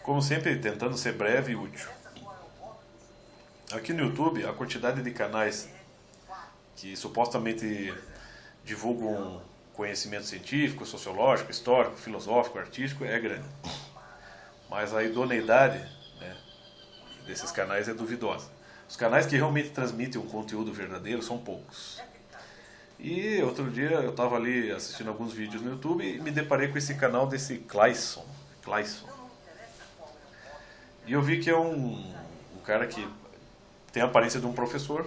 Como sempre, tentando ser breve e útil. Aqui no YouTube, a quantidade de canais que supostamente divulgam conhecimento científico, sociológico, histórico, filosófico, artístico é grande. Mas a idoneidade, né, desses canais é duvidosa. Os canais que realmente transmitem um conteúdo verdadeiro são poucos. E outro dia eu estava ali assistindo alguns vídeos no YouTube e me deparei com esse canal desse Clayson. E eu vi que é um cara que tem a aparência de um professor,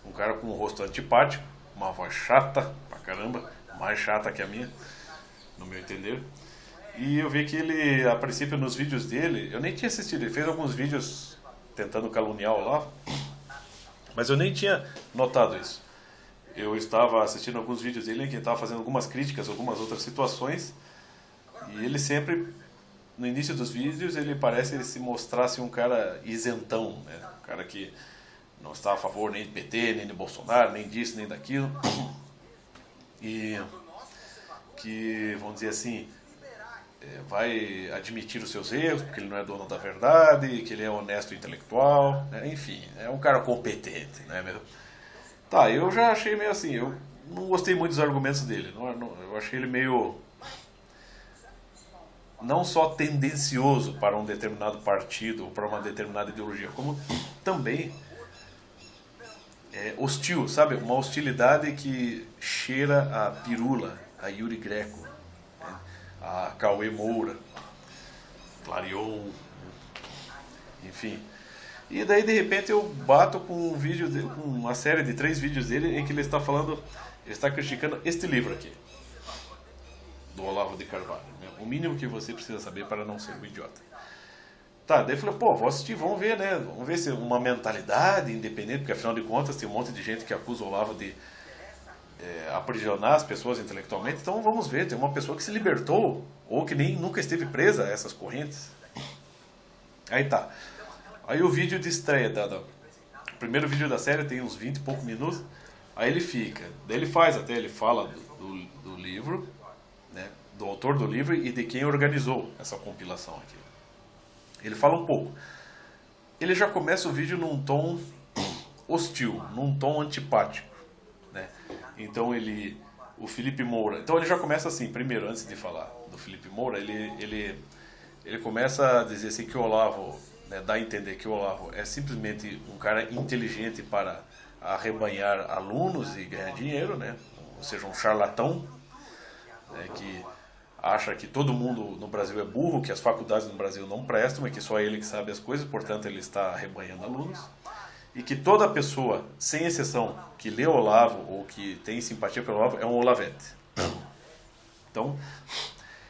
um cara com um rosto antipático, uma voz chata pra caramba, mais chata que a minha, no meu entender. E eu vi que ele, a princípio, nos vídeos dele, eu nem tinha assistido, ele fez alguns vídeos tentando caluniar o Olavo, mas eu nem tinha notado isso. Eu estava assistindo alguns vídeos dele em que ele estava fazendo algumas críticas, algumas outras situações, e ele sempre, no início dos vídeos, ele parece se mostrasse um cara isentão, né? Um cara que não está a favor nem de PT, nem de Bolsonaro, nem disso, nem daquilo, e que, vamos dizer assim, vai admitir os seus erros, porque ele não é dono da verdade, que ele é honesto intelectual, né? Enfim, é um cara competente, né mesmo? Tá, eu já achei meio assim, eu não gostei muito dos argumentos dele, eu achei ele meio, não só tendencioso para um determinado partido ou para uma determinada ideologia, como também hostil, sabe? Uma hostilidade que cheira a Pirula, a Yuri Greco, né? A Cauê Moura, Clarion, enfim. E daí de repente eu bato com um vídeo, com uma série de 3 vídeos dele em que ele está falando, ele está criticando este livro aqui, do Olavo de Carvalho, né? O mínimo que você precisa saber para não ser um idiota. Tá, daí eu falei, pô, vou assistir, vamos ver, né? Vamos ver se é uma mentalidade independente, porque afinal de contas tem um monte de gente que acusa o Olavo de aprisionar as pessoas intelectualmente, então vamos ver, tem uma pessoa que se libertou, ou que nem nunca esteve presa a essas correntes. Aí tá. Aí o vídeo de estreia, o primeiro vídeo da série tem uns 20 e poucos minutos, aí ele fica, daí ele fala do livro, né, do autor do livro e de quem organizou essa compilação aqui. Ele fala um pouco. Ele já começa o vídeo num tom hostil, num tom antipático, né? Então o Felipe Moura, então ele já começa assim, primeiro, antes de falar do Felipe Moura, ele começa a dizer assim que o Olavo, né, dá a entender que o Olavo é simplesmente um cara inteligente para arrebanhar alunos e ganhar dinheiro, né? Ou seja, um charlatão, né, que acha que todo mundo no Brasil é burro, que as faculdades no Brasil não prestam e que só ele que sabe as coisas, portanto ele está arrebanhando alunos. E que toda pessoa, sem exceção, que lê Olavo ou que tem simpatia pelo Olavo é um olavete. Então,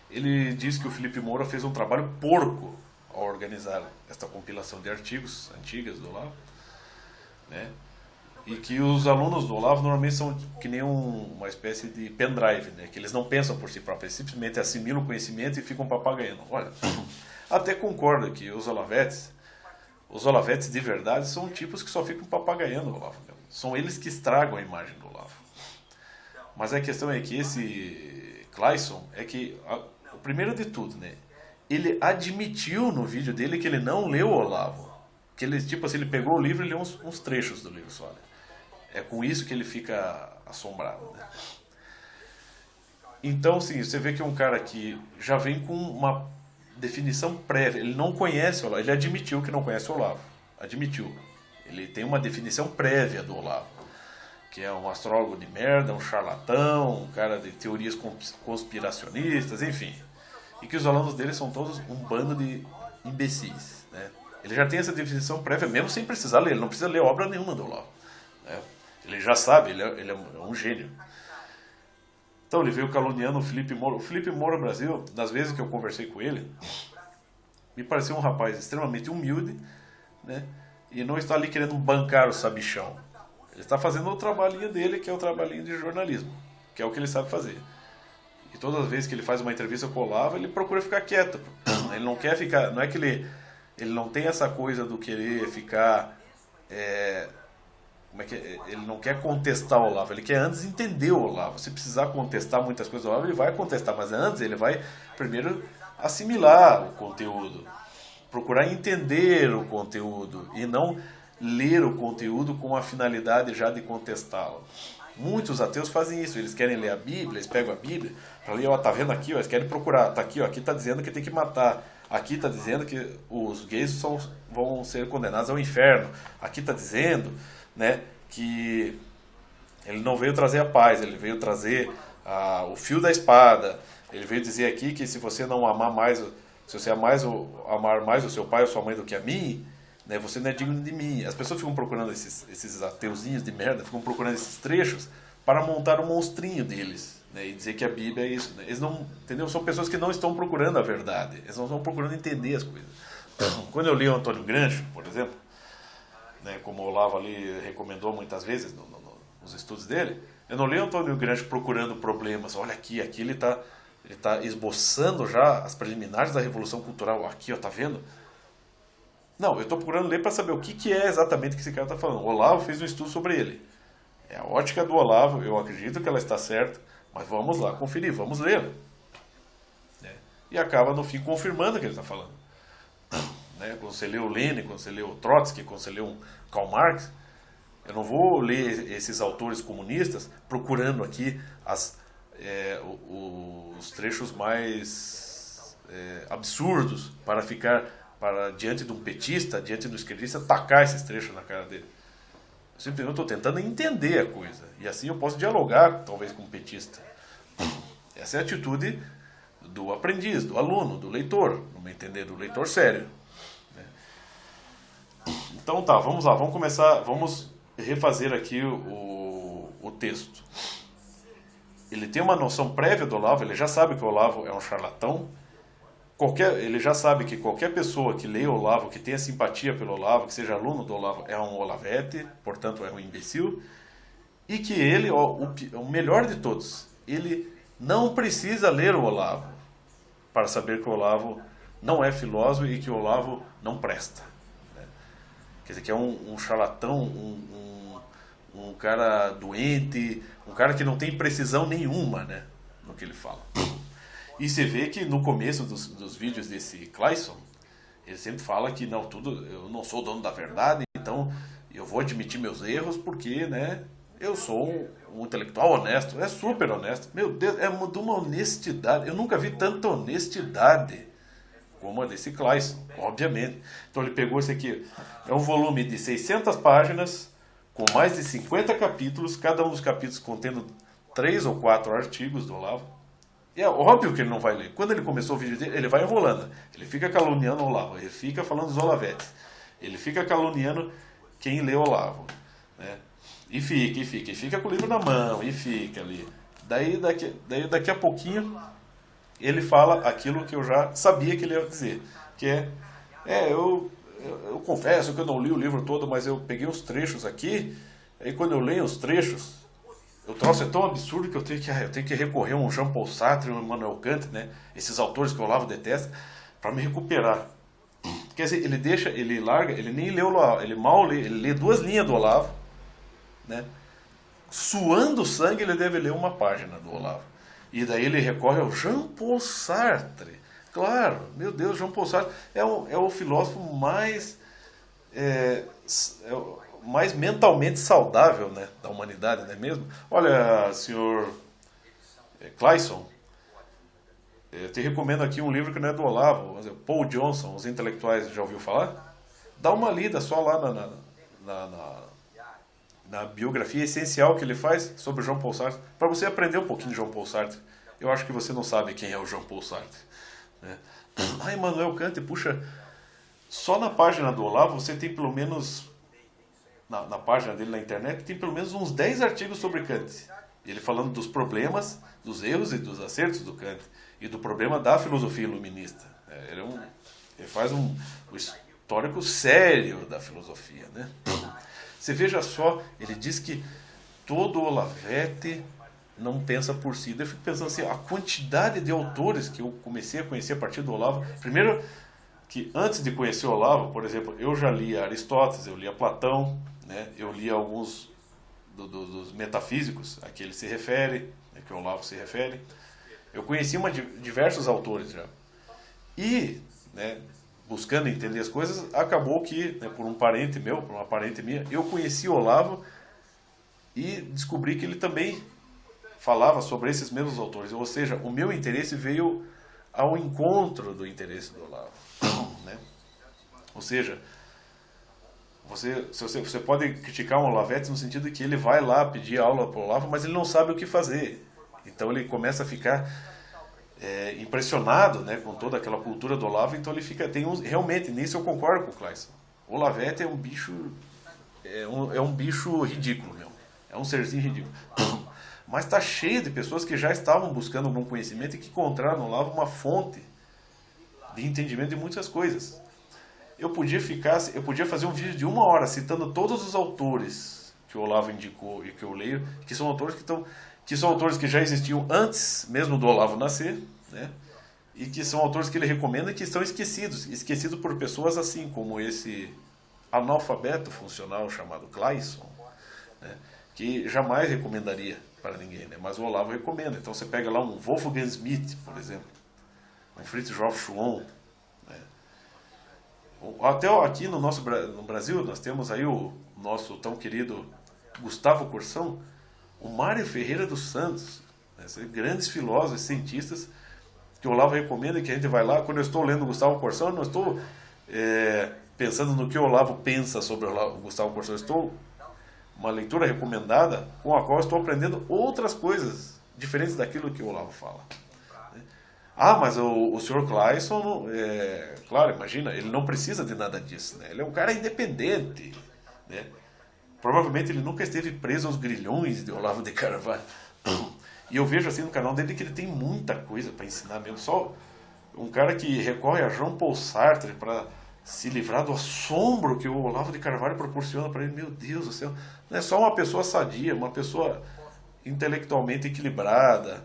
ele diz que o Felipe Moura fez um trabalho porco ao organizar esta compilação de artigos antigas do Olavo, né? E que os alunos do Olavo normalmente são que nem uma espécie de pendrive, né? Que eles não pensam por si próprios, eles simplesmente assimilam o conhecimento e ficam papagaiando. Olha, até concordo que os olavetes de verdade são tipos que só ficam papagaiando o Olavo. São eles que estragam a imagem do Olavo. Mas a questão é que esse Clayson é que, o primeiro de tudo, né? Ele admitiu no vídeo dele que ele não leu o Olavo. Que ele, tipo assim, ele pegou o livro e leu uns trechos do livro só, né? É com isso que ele fica assombrado, né? Então, sim, você vê que é um cara que já vem com uma definição prévia. Ele não conhece o Olavo. Ele admitiu que não conhece o Olavo. Admitiu. Ele tem uma definição prévia do Olavo. Que é um astrólogo de merda, um charlatão, um cara de teorias conspiracionistas, enfim. E que os alunos dele são todos um bando de imbecis, né? Ele já tem essa definição prévia, mesmo sem precisar ler. Ele não precisa ler obra nenhuma do Olavo, né? Ele já sabe, ele é um gênio. Então ele veio caluniando o Felipe Moura. O Felipe Moura Brasil, das vezes que eu conversei com ele, me pareceu um rapaz extremamente humilde, né? E não está ali querendo bancar o sabichão. Ele está fazendo o trabalhinho dele, que é o trabalhinho de jornalismo, que é o que ele sabe fazer. E todas as vezes que ele faz uma entrevista com o Olavo, ele procura ficar quieto. Ele não quer ficar, não é que ele não tem essa coisa do querer ficar, ele não quer contestar o Olavo, ele quer antes entender o Olavo. Se precisar contestar muitas coisas do Olavo, ele vai contestar, mas antes ele vai primeiro assimilar o conteúdo, procurar entender o conteúdo e não ler o conteúdo com a finalidade já de contestá-lo. Muitos ateus fazem isso, eles querem ler a Bíblia, eles pegam a Bíblia para ler, ó, tá vendo aqui, ó, eles querem procurar, tá aqui, ó, aqui tá dizendo que tem que matar, aqui tá dizendo que os gays vão ser condenados ao inferno, aqui tá dizendo, né, que ele não veio trazer a paz, ele veio trazer o fio da espada, ele veio dizer aqui que se você não amar mais, se você amar mais o seu pai ou sua mãe do que a mim, né, você não é digno de mim. As pessoas ficam procurando esses ateuzinhos de merda, ficam procurando esses trechos para montar um monstrinho deles, né, e dizer que a Bíblia é isso. Né? Eles não, entendeu? São pessoas que não estão procurando a verdade, eles não estão procurando entender as coisas. Quando eu li o Antônio Gramsci, por exemplo, né, como o Olavo ali recomendou muitas vezes nos estudos dele, eu não li o Antônio Gramsci procurando problemas. Olha aqui ele está esboçando já as preliminares da Revolução Cultural. Aqui, ó, tá vendo? Não, eu estou procurando ler para saber o que é exatamente que esse cara está falando. O Olavo fez um estudo sobre ele. É a ótica do Olavo, eu acredito que ela está certa, mas vamos lá conferir, vamos ler. Né? E acaba no fim confirmando o que ele está falando. Né? Quando você lê o Lenin, quando você lê o Trotsky, quando você lê um Karl Marx, eu não vou ler esses autores comunistas procurando aqui os trechos mais absurdos para diante de um petista, diante do esquerdista, tacar esses trechos na cara dele. Eu simplesmente estou tentando entender a coisa. E assim eu posso dialogar, talvez, com um petista. Essa é a atitude do aprendiz, do aluno, do leitor, no meu entender, do leitor sério. Então tá, vamos lá, vamos começar, vamos refazer aqui o texto. Ele tem uma noção prévia do Olavo, ele já sabe que o Olavo é um charlatão, ele já sabe que qualquer pessoa que leia o Olavo, que tenha simpatia pelo Olavo, que seja aluno do Olavo, é um olavete, portanto é um imbecil, e que ele, o melhor de todos, ele não precisa ler o Olavo para saber que o Olavo não é filósofo e que o Olavo não presta. Quer dizer, que é um charlatão, um cara doente, um cara que não tem precisão nenhuma, né, no que ele fala. E você vê que no começo dos vídeos desse Clayson, ele sempre fala que não, eu não sou dono da verdade, então eu vou admitir meus erros porque, né, eu sou um intelectual honesto. É super honesto. Meu Deus, é de uma honestidade. Eu nunca vi tanta honestidade como a desse Clayson, obviamente. Então ele pegou esse aqui, é um volume de 600 páginas, com mais de 50 capítulos, cada um dos capítulos contendo 3 ou 4 artigos do Olavo. E é óbvio que ele não vai ler. Quando ele começou o vídeo dele, ele vai enrolando. Ele fica caluniando o Olavo, ele fica falando dos Olavetes, ele fica caluniando quem lê o Olavo. Né? E fica com o livro na mão, e fica ali. Daí daqui a pouquinho, ele fala aquilo que eu já sabia que ele ia dizer, que eu confesso que eu não li o livro todo, mas eu peguei uns trechos aqui, e quando eu leio os trechos, o troço é tão absurdo que eu tenho que recorrer a um Jean Paul Sartre, um Immanuel Kant, né, esses autores que o Olavo detesta, para me recuperar. Quer dizer, ele nem lê o Olavo, ele mal lê, ele lê 2 linhas do Olavo, né, suando sangue ele deve ler uma página do Olavo. E daí ele recorre ao Jean Paul Sartre. Claro, meu Deus, Jean Paul Sartre é o filósofo mais mentalmente saudável, né, da humanidade, não é mesmo? Olha, senhor Clayson, eu te recomendo aqui um livro que não é do Olavo, Paul Johnson, Os Intelectuais, já ouviu falar? Dá uma lida só lá na biografia essencial que ele faz sobre o Jean Paul Sartre, para você aprender um pouquinho de Jean Paul Sartre. Eu acho que você não sabe quem é o Jean Paul Sartre. Né? Immanuel Kant, puxa, só na página do Olavo você tem pelo menos, na página dele na internet, tem pelo menos uns 10 artigos sobre Kant. Ele falando dos problemas, dos erros e dos acertos do Kant, e do problema da filosofia iluminista. Ele faz um histórico sério da filosofia, né? Você veja só, ele diz que todo olavete não pensa por si. Eu fico pensando assim, a quantidade de autores que eu comecei a conhecer a partir do Olavo. Primeiro, que antes de conhecer o Olavo, por exemplo, eu já lia Aristóteles, eu lia Platão, né? Eu lia alguns dos metafísicos a que ele se refere, a que o Olavo se refere. Eu conheci diversos autores já. E, né, buscando entender as coisas, acabou que, né, por um parente meu, por uma parente minha, eu conheci o Olavo e descobri que ele também falava sobre esses mesmos autores. Ou seja, o meu interesse veio ao encontro do interesse do Olavo. Né? Ou seja, você pode criticar um Olavete no sentido de que ele vai lá pedir aula para o Olavo, mas ele não sabe o que fazer. Então ele começa a ficar impressionado, né, com toda aquela cultura do Olavo, então ele fica... realmente, nisso eu concordo com o Clayson. O Olavete é um bicho... É um bicho ridículo mesmo. É um serzinho ridículo. Mas está cheio de pessoas que já estavam buscando algum conhecimento e que encontraram no Olavo uma fonte de entendimento de muitas coisas. Eu podia fazer um vídeo de 1 hora citando todos os autores que o Olavo indicou e que eu leio, que são autores que já existiam antes mesmo do Olavo nascer, né? E que são autores que ele recomenda e que estão esquecidos por pessoas assim como esse analfabeto funcional chamado Clayson, né? Que jamais recomendaria para ninguém, né? Mas o Olavo recomenda. Então você pega lá um Wolfgang Schmidt, por exemplo, um Fritjof Schuon, né? Até aqui no Brasil nós temos aí o nosso tão querido Gustavo Corsão, o Mário Ferreira dos Santos, né? Grandes filósofos, cientistas que o Olavo recomenda, que a gente vai lá. Quando eu estou lendo o Gustavo Corsão, eu não estou pensando no que o Olavo pensa sobre o Gustavo Corsão, eu estou uma leitura recomendada com a qual eu estou aprendendo outras coisas diferentes daquilo que o Olavo fala. Mas o Sr. Clayson, claro, imagina, ele não precisa de nada disso, né? Ele é um cara independente, né? Provavelmente ele nunca esteve preso aos grilhões de Olavo de Carvalho. E eu vejo assim no canal dele que ele tem muita coisa para ensinar mesmo. Só um cara que recorre a Jean Paul Sartre para se livrar do assombro que o Olavo de Carvalho proporciona para ele. Meu Deus do céu. Não é só uma pessoa sadia, uma pessoa intelectualmente equilibrada,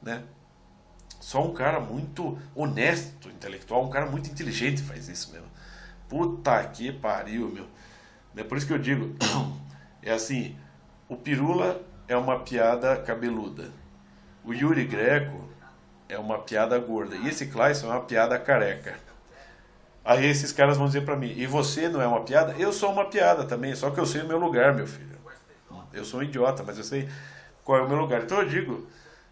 né? Só um cara muito honesto, intelectual, um cara muito inteligente faz isso mesmo. Puta que pariu, meu. É por isso que eu digo, é assim, o Pirula é uma piada cabeluda, o Yuri Greco é uma piada gorda, e esse Clayson é uma piada careca. Aí esses caras vão dizer pra mim, e você não é uma piada? Eu sou uma piada também, só que eu sei o meu lugar, meu filho. Eu sou um idiota, mas eu sei qual é o meu lugar. Então eu digo,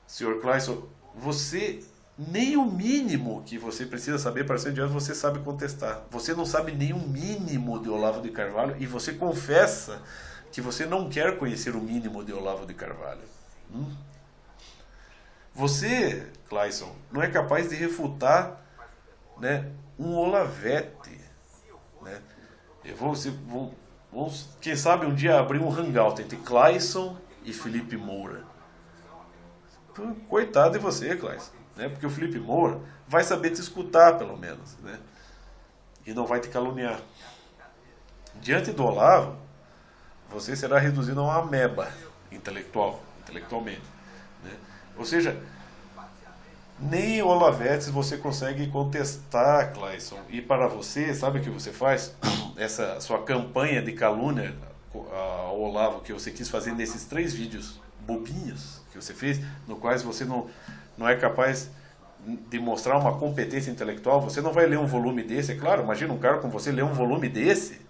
Sr. Clayson, você, nem o mínimo que você precisa saber para ser idiota, você sabe contestar. Você não sabe nem o mínimo de Olavo de Carvalho e você confessa que você não quer conhecer o mínimo de Olavo de Carvalho. Você, Clayson, não é capaz de refutar, né, um Olavete, né? Vamos, quem sabe um dia abrir um hangout entre Clayson e Felipe Moura. Coitado de você, Clayson, né? Porque o Felipe Moura vai saber te escutar, pelo menos, né? E não vai te caluniar. Diante do Olavo, você será reduzido a uma ameba intelectualmente, né? Ou seja, nem Olavetes você consegue contestar, Clayson. E para você, sabe o que você faz? Essa sua campanha de calúnia ao Olavo que você quis fazer nesses 3 vídeos bobinhos que você fez, no quais você não é capaz de mostrar uma competência intelectual. Você não vai ler um volume desse, é claro. Imagina um cara como você ler um volume desse,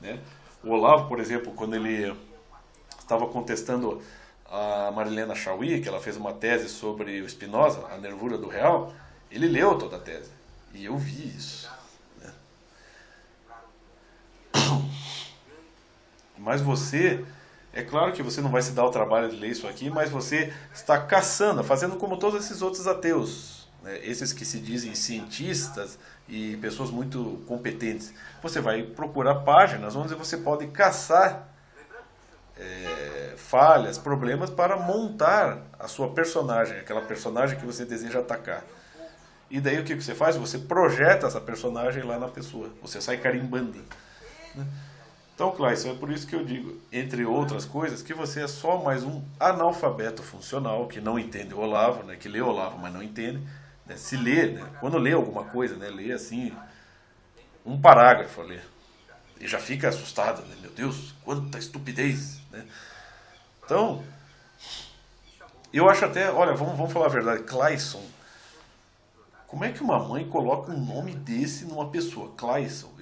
né? O Olavo, por exemplo, quando ele estava contestando a Marilena Chaui, que ela fez uma tese sobre o Spinoza, a nervura do real, ele leu toda a tese. E eu vi isso, né? Mas você, é claro que você não vai se dar o trabalho de ler isso aqui, mas você está caçando, fazendo como todos esses outros ateus, né? Esses que se dizem cientistas e pessoas muito competentes. Você vai procurar páginas onde você pode caçar falhas, problemas para montar a sua personagem, aquela personagem que você deseja atacar. E daí o que você faz? Você projeta essa personagem lá na pessoa. Você sai carimbando, né? Então, Clayson, é por isso que eu digo, entre outras coisas, que você é só mais um analfabeto funcional, que não entende o Olavo, né? Que lê o Olavo, mas não entende, né? Se lê, né? Quando lê alguma coisa, né? Lê assim, um parágrafo a ler. E já fica assustado, né? Meu Deus, quanta estupidez, né? Então, eu acho até, olha, vamos falar a verdade, Clayson, Como é que uma mãe coloca um nome desse numa pessoa? Clayson.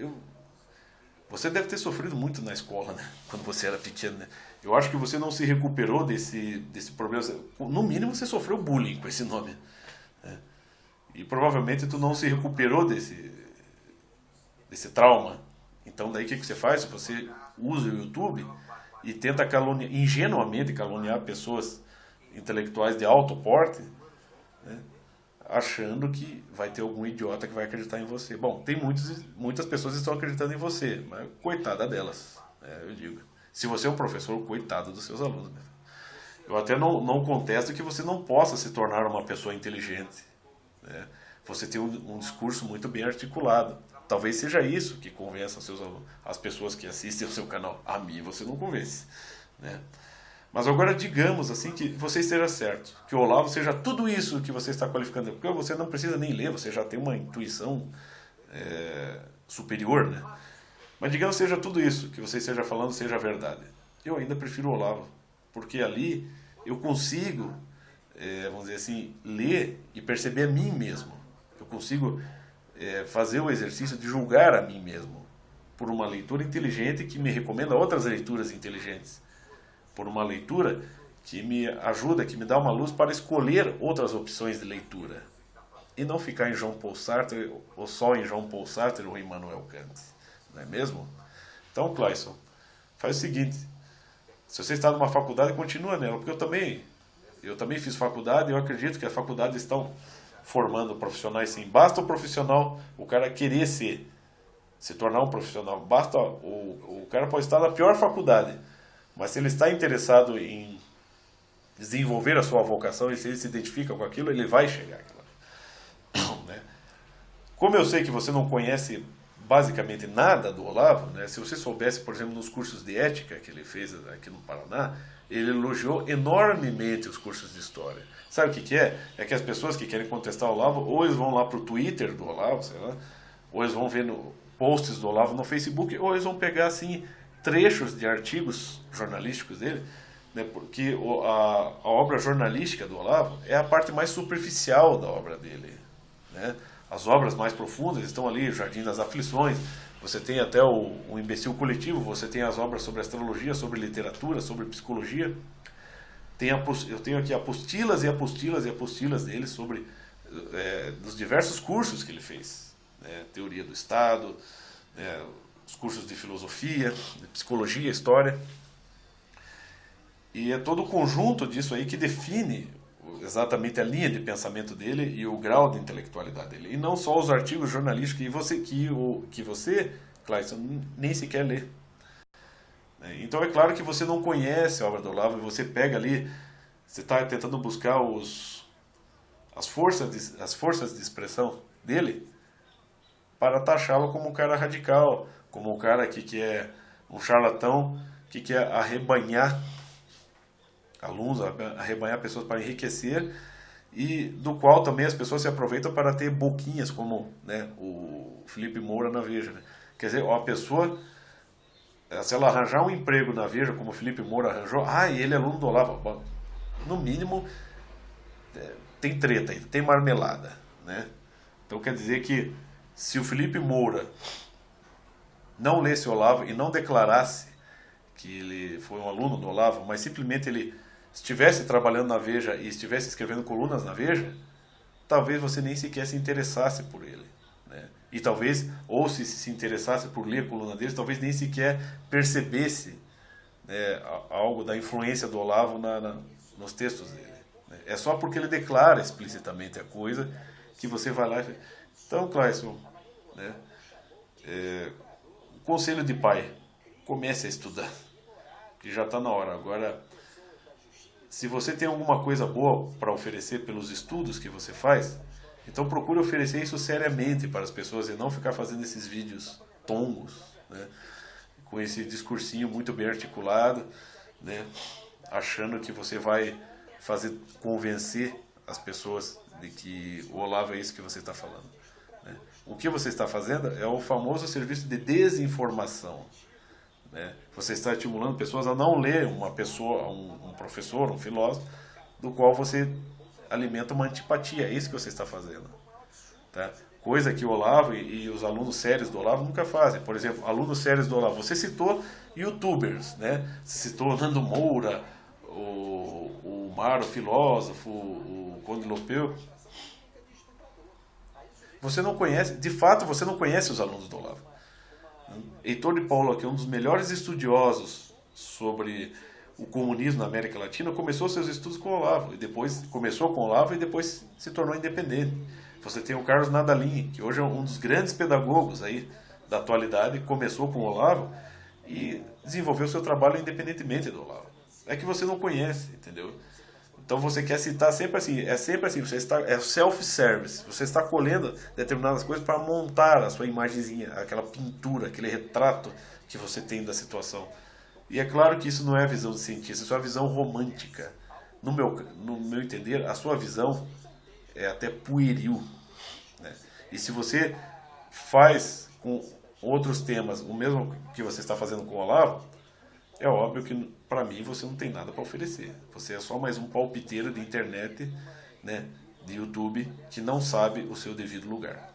Você deve ter sofrido muito na escola, né? Quando você era pequeno, né? Eu acho que você não se recuperou desse problema. No mínimo você sofreu bullying com esse nome, né? E provavelmente tu não se recuperou desse trauma. Então daí o que você faz? Você usa o YouTube e tenta ingenuamente caluniar pessoas intelectuais de alto porte, né? Achando que vai ter algum idiota que vai acreditar em você. Bom, tem muitas pessoas que estão acreditando em você, mas coitada delas, né, eu digo. Se você é um professor, coitado dos seus alunos. Né? Eu até não contesto que você não possa se tornar uma pessoa inteligente, né? Você tem um discurso muito bem articulado. Talvez seja isso que convença os seus alunos, as pessoas que assistem ao seu canal. A mim você não convence, né? Mas agora digamos assim que você esteja certo, que o Olavo seja tudo isso que você está qualificando, porque você não precisa nem ler, você já tem uma intuição superior, né? Mas digamos que seja tudo isso que você esteja falando seja verdade. Eu ainda prefiro o Olavo, porque ali eu consigo, vamos dizer assim, ler e perceber a mim mesmo. Eu consigo fazer o exercício de julgar a mim mesmo por uma leitura inteligente que me recomenda outras leituras inteligentes. Por uma leitura que me ajuda, que me dá uma luz para escolher outras opções de leitura. E não ficar em Jean Paul Sartre, ou só em Jean Paul Sartre ou em Immanuel Kant. Não é mesmo? Então, Clayson, faz o seguinte. Se você está numa faculdade, continua nela. Porque eu também fiz faculdade e eu acredito que as faculdades estão formando profissionais sim. Basta o profissional, o cara querer se tornar um profissional. Basta, o cara pode estar na pior faculdade. Mas se ele está interessado em desenvolver a sua vocação e se ele se identifica com aquilo, ele vai chegar lá. Né? Como eu sei que você não conhece basicamente nada do Olavo, né? Se você soubesse, por exemplo, nos cursos de ética que ele fez aqui no Paraná, ele elogiou enormemente os cursos de história. Sabe o que é? É que as pessoas que querem contestar o Olavo, ou eles vão lá para o Twitter do Olavo, sei lá, ou eles vão ver posts do Olavo no Facebook, ou eles vão pegar assim trechos de artigos jornalísticos dele, né, porque a obra jornalística do Olavo é a parte mais superficial da obra dele, né? As obras mais profundas estão ali, Jardim das Aflições, você tem até o Imbecil Coletivo, você tem as obras sobre astrologia, sobre literatura, sobre psicologia. Eu tenho aqui apostilas e apostilas e apostilas dele sobre dos diversos cursos que ele fez, né? Teoria do Estado, os cursos de filosofia, de psicologia, história. E é todo o conjunto disso aí que define exatamente a linha de pensamento dele e o grau de intelectualidade dele. E não só os artigos jornalísticos que você, Clayson, nem sequer lê. Então é claro que você não conhece a obra do Olavo e você pega ali, você está tentando buscar as forças de expressão dele para taxá-lo como um cara radical, como um cara que é um charlatão, que quer arrebanhar alunos, arrebanhar pessoas para enriquecer, e do qual também as pessoas se aproveitam para ter boquinhas, como, né, o Felipe Moura na Veja. Né? Quer dizer, a pessoa, se ela arranjar um emprego na Veja, como o Felipe Moura arranjou, ele é aluno do Olavo. Bom, no mínimo, tem treta, tem marmelada. Né? Então quer dizer que se o Felipe Moura não lesse o Olavo e não declarasse que ele foi um aluno do Olavo, mas simplesmente ele estivesse trabalhando na Veja e estivesse escrevendo colunas na Veja, talvez você nem sequer se interessasse por ele. Né? E talvez, ou se interessasse por ler a coluna dele, talvez nem sequer percebesse, né, algo da influência do Olavo nos textos dele. Né? É só porque ele declara explicitamente a coisa que você vai lá e... Então, Clayson, né, conselho de pai, comece a estudar, que já está na hora. Agora, se você tem alguma coisa boa para oferecer pelos estudos que você faz, então procure oferecer isso seriamente para as pessoas e não ficar fazendo esses vídeos tongos, né, com esse discursinho muito bem articulado, né, achando que você vai convencer as pessoas de que o Olavo é isso que você está falando. Né. O que você está fazendo é o famoso serviço de desinformação. Né? Você está estimulando pessoas a não ler uma pessoa, um professor, um filósofo, do qual você alimenta uma antipatia. É isso que você está fazendo. tá? Coisa que o Olavo e os alunos sérios do Olavo nunca fazem. Por exemplo, alunos sérios do Olavo, você citou YouTubers, né? Você citou Nando Moura, o Maro Filósofo, o Conde Lopeu. Você não conhece, de fato você não conhece os alunos do Olavo. Heitor de Paula, que é um dos melhores estudiosos sobre o comunismo na América Latina, começou seus estudos com o Olavo, e depois começou com o Olavo e depois se tornou independente. Você tem o Carlos Nadalim, que hoje é um dos grandes pedagogos aí da atualidade, começou com o Olavo e desenvolveu seu trabalho independentemente do Olavo. É que você não conhece, entendeu? Então você quer citar sempre assim, você está, é self-service, você está colhendo determinadas coisas para montar a sua imagenzinha, aquela pintura, aquele retrato que você tem da situação. E é claro que isso não é a visão do cientista, isso é a visão romântica. No meu entender, a sua visão é até pueril, né? E se você faz com outros temas o mesmo que você está fazendo com o Olavo, é óbvio que para mim você não tem nada para oferecer. Você é só mais um palpiteiro de internet, né, de YouTube, que não sabe o seu devido lugar.